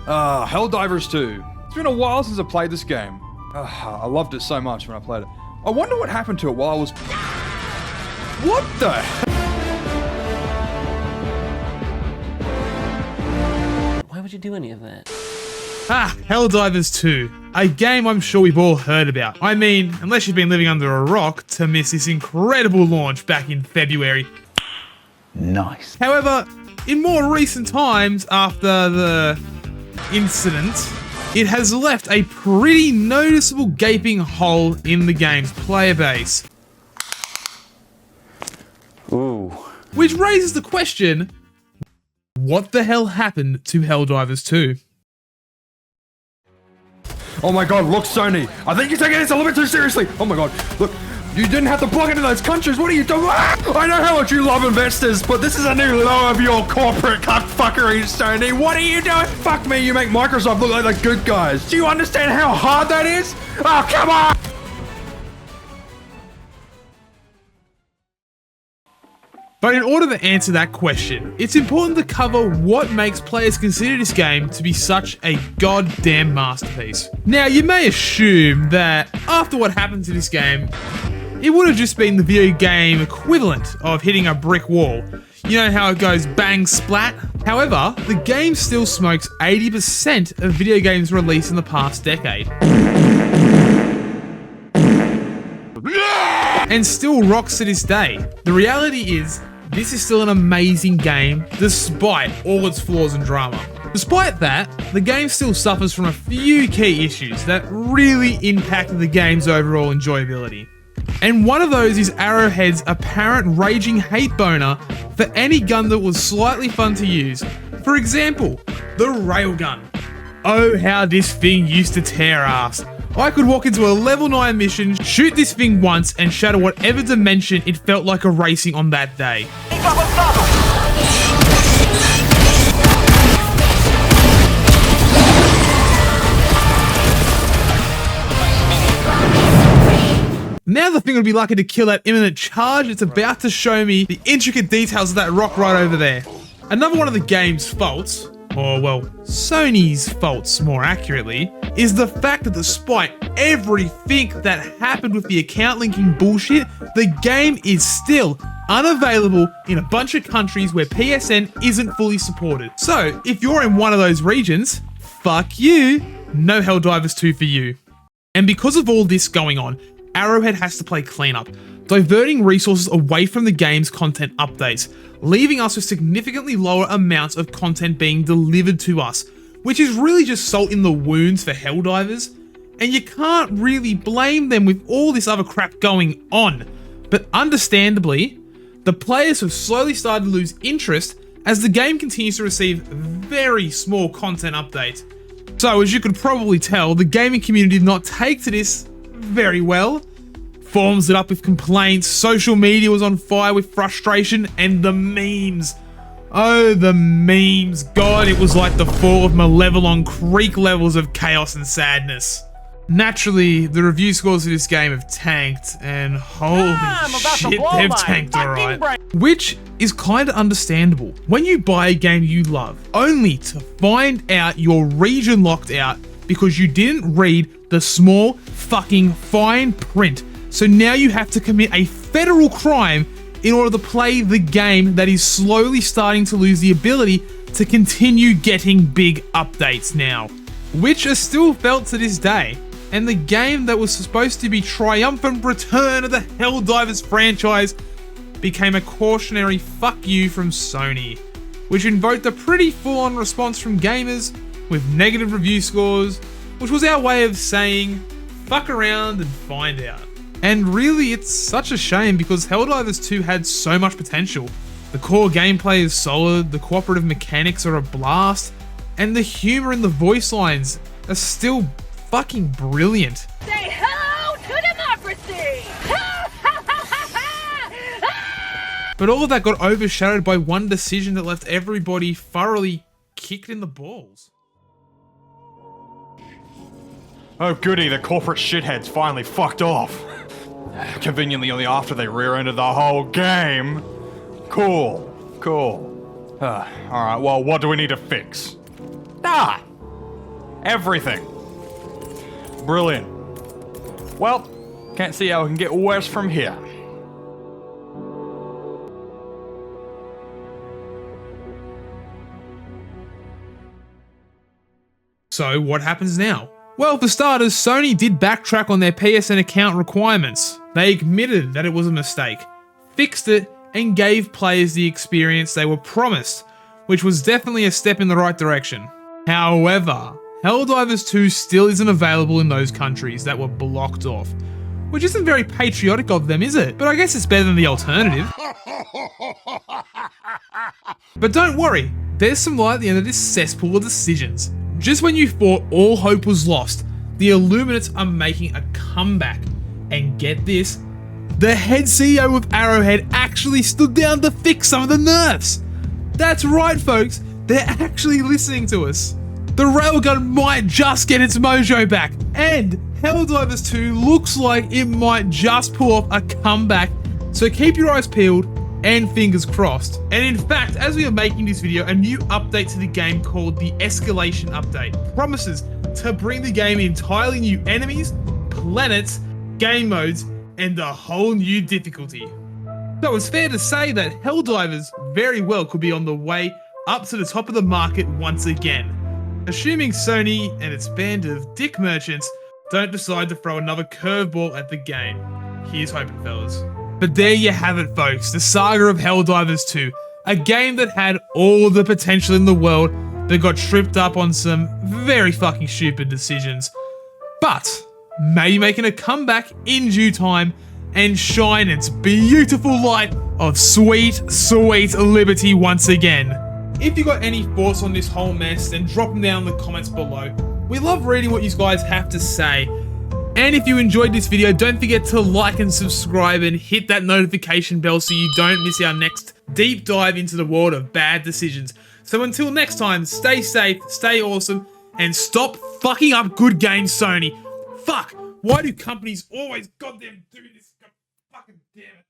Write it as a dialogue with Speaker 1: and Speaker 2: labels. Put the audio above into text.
Speaker 1: Helldivers 2. It's been a while since I played this game. I loved it so much when I played it. I wonder what happened to it while I was... What the hell?
Speaker 2: Why would you do any of that?
Speaker 3: Helldivers 2. A game I'm sure we've all heard about. I mean, unless you've been living under a rock to miss this incredible launch back in February.
Speaker 4: Nice.
Speaker 3: However, in more recent times, after the incident, it has left a pretty noticeable gaping hole in the game's player base.
Speaker 2: Ooh.
Speaker 3: Which raises the question, what the hell happened to Helldivers 2?
Speaker 1: Oh my god, look, Sony. I think you're taking this a little bit too seriously. Oh my god, look. You didn't have to plug into those countries. What are you doing? I know how much you love investors, but this is a new low of your corporate cuckfuckery, Sony. What are you doing? Fuck me, you make Microsoft look like the good guys. Do you understand how hard that is? Oh, come on!
Speaker 3: But in order to answer that question, it's important to cover what makes players consider this game to be such a goddamn masterpiece. Now, you may assume that after what happened to this game, it would have just been the video game equivalent of hitting a brick wall. You know how it goes bang splat? However, the game still smokes 80% of video games released in the past decade. And still rocks to this day. The reality is, this is still an amazing game, despite all its flaws and drama. Despite that, the game still suffers from a few key issues that really impacted the game's overall enjoyability. And one of those is Arrowhead's apparent raging hate boner for any gun that was slightly fun to use. For example, the railgun. Oh, how this thing used to tear ass. I could walk into a level 9 mission, shoot this thing once, and shatter whatever dimension it felt like erasing on that day. Now the thing would be lucky to kill that imminent charge. It's about to show me the intricate details of that rock right over there. Another one of the game's faults, or well, Sony's faults more accurately, is the fact that despite everything that happened with the account linking bullshit, the game is still unavailable in a bunch of countries where PSN isn't fully supported. So, if you're in one of those regions, fuck you, no Helldivers 2 for you. And because of all this going on, Arrowhead has to play cleanup, diverting resources away from the game's content updates, leaving us with significantly lower amounts of content being delivered to us, which is really just salt in the wounds for Helldivers, and you can't really blame them with all this other crap going on. But understandably, the players have slowly started to lose interest as the game continues to receive very small content updates. So as you could probably tell, the gaming community did not take to this very well. Forums lit up with complaints, social media was on fire with frustration, and the memes. Oh, the memes. God, it was like the fall of Malevelon Creek levels of chaos and sadness. Naturally, the review scores for this game have tanked, and holy shit, they've tanked alright. Which is kinda understandable. When you buy a game you love, only to find out your region locked out because you didn't read the small fucking fine print. So now you have to commit a federal crime in order to play the game that is slowly starting to lose the ability to continue getting big updates now, which are still felt to this day. And the game that was supposed to be triumphant return of the Helldivers franchise became a cautionary fuck you from Sony, which invoked a pretty full-on response from gamers with negative review scores, which was our way of saying, fuck around and find out. And really, it's such a shame because Helldivers 2 had so much potential. The core gameplay is solid, the cooperative mechanics are a blast, and the humor and the voice lines are still fucking brilliant.
Speaker 5: Say hello to democracy!
Speaker 3: But all of that got overshadowed by one decision that left everybody thoroughly kicked in the balls.
Speaker 1: Oh goody, the corporate shitheads finally fucked off. Conveniently only after they rear-ended the whole game. Cool. Alright, well, what do we need to fix?
Speaker 6: Everything. Brilliant. Well, can't see how it can get worse from here.
Speaker 3: So what happens now? Well, for starters, Sony did backtrack on their PSN account requirements. They admitted that it was a mistake, fixed it, and gave players the experience they were promised, which was definitely a step in the right direction. However, Helldivers 2 still isn't available in those countries that were blocked off, which isn't very patriotic of them, is it? But I guess it's better than the alternative. But don't worry, there's some light at the end of this cesspool of decisions. Just when you thought all hope was lost, the Illuminates are making a comeback. And get this, the head CEO of Arrowhead actually stood down to fix some of the nerfs. That's right, folks, they're actually listening to us. The railgun might just get its mojo back, and Helldivers 2 looks like it might just pull off a comeback, so keep your eyes peeled and fingers crossed. And in fact, as we are making this video, a new update to the game called the Escalation Update promises to bring the game entirely new enemies, planets, game modes, and a whole new difficulty. So it's fair to say that Helldivers very well could be on the way up to the top of the market once again, assuming Sony and its band of dick merchants don't decide to throw another curveball at the game. Here's hoping, fellas. But there you have it, folks, the saga of Helldivers 2, a game that had all the potential in the world but got tripped up on some very fucking stupid decisions. But maybe making a comeback in due time and shine its beautiful light of sweet, sweet liberty once again. If you got any thoughts on this whole mess, then drop them down in the comments below. We love reading what you guys have to say. And if you enjoyed this video, don't forget to like and subscribe and hit that notification bell so you don't miss our next deep dive into the world of bad decisions. So until next time, stay safe, stay awesome, and stop fucking up good games, Sony. Fuck, why do companies always goddamn do this? God fucking damn it.